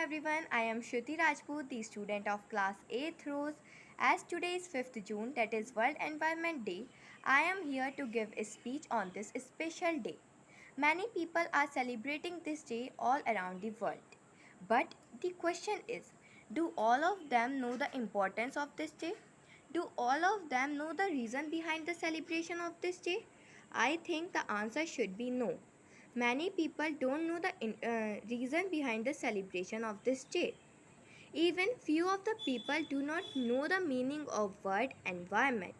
everyone, I am Shruti Rajput, the student of class 8th Rose. As today is 5th June, that is World Environment Day, I am here to give a speech on this special day. Many people are celebrating this day all around the world. But the question is, do all of them know the importance of this day? Do all of them know the reason behind the celebration of this day? I think the answer should be no. Many people don't know the reason behind the celebration of this day. Even few of the people do not know the meaning of word environment.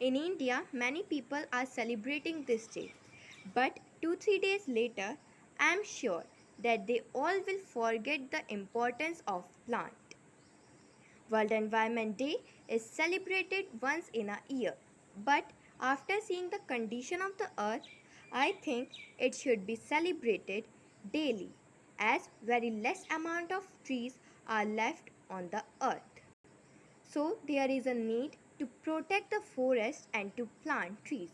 In India, many people are celebrating this day. But 2-3 days later, I am sure that they all will forget the importance of plant. World Environment Day is celebrated once in a year. But after seeing the condition of the earth, I think it should be celebrated daily as very less amount of trees are left on the earth. So there is a need to protect the forest and to plant trees.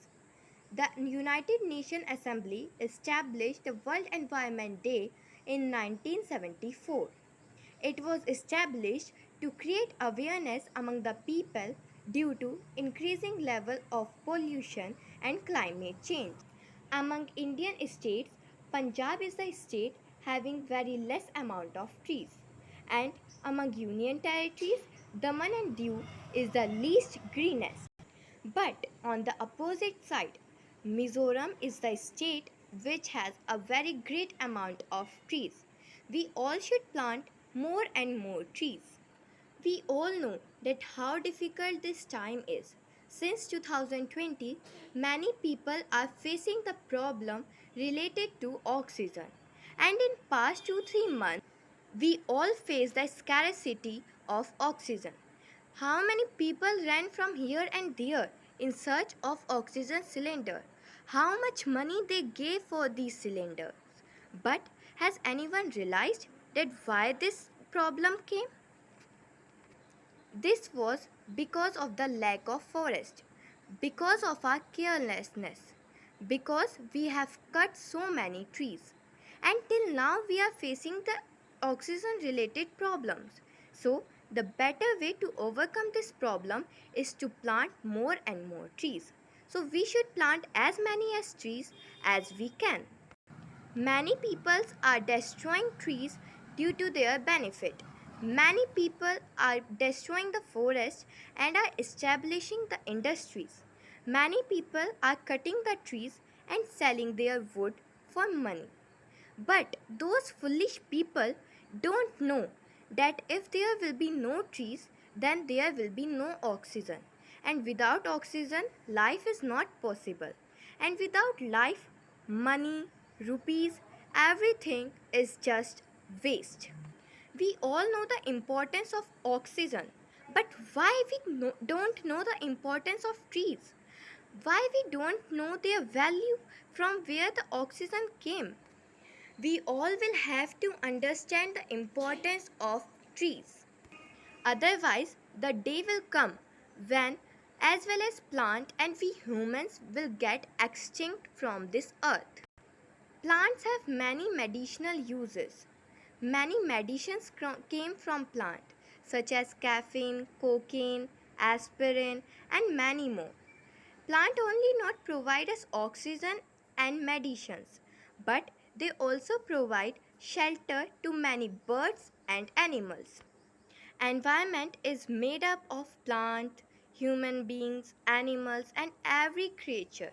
The United Nations Assembly established the World Environment Day in 1974. It was established to create awareness among the people due to increasing level of pollution and climate change. Among Indian states, Punjab is the state having very less amount of trees, and among union territories, Daman and Diu is the least greenest. But on the opposite side, Mizoram is the state which has a very great amount of trees. We all should plant more and more trees. We all know that how difficult this time is. Since 2020, many people are facing the problem related to oxygen. And in past 2-3 months, we all face the scarcity of oxygen. How many people ran from here and there in search of oxygen cylinder? How much money they gave for these cylinders? But has anyone realized that why this problem came? This was because of the lack of forest, because of our carelessness, because we have cut so many trees. And till now we are facing the oxygen related problems. So the better way to overcome this problem is to plant more and more trees. So we should plant as many as trees as we can. Many people are destroying trees due to their benefit. Many people are destroying the forest and are establishing the industries. Many people are cutting the trees and selling their wood for money. But those foolish people don't know that if there will be no trees, then there will be no oxygen. And without oxygen, life is not possible. And without life, money, rupees, everything is just waste. We all know the importance of oxygen, but why we don't know the importance of trees? Why we don't know their value from where the oxygen came? We all will have to understand the importance of trees. Otherwise, the day will come when as well as plant and we humans will get extinct from this earth. Plants have many medicinal uses. Many medicines came from plant such as caffeine, cocaine, aspirin and many more. Plant only not provide us oxygen and medicines, but they also provide shelter to many birds and animals. Environment is made up of plant, human beings, animals and every creature.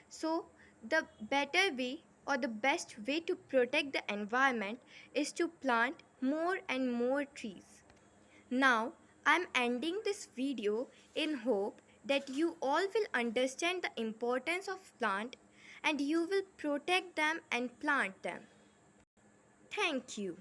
So the better way or the best way to protect the environment is to plant more and more trees. Now I am ending this video in hope that you all will understand the importance of plant and you will protect them and plant them. Thank you.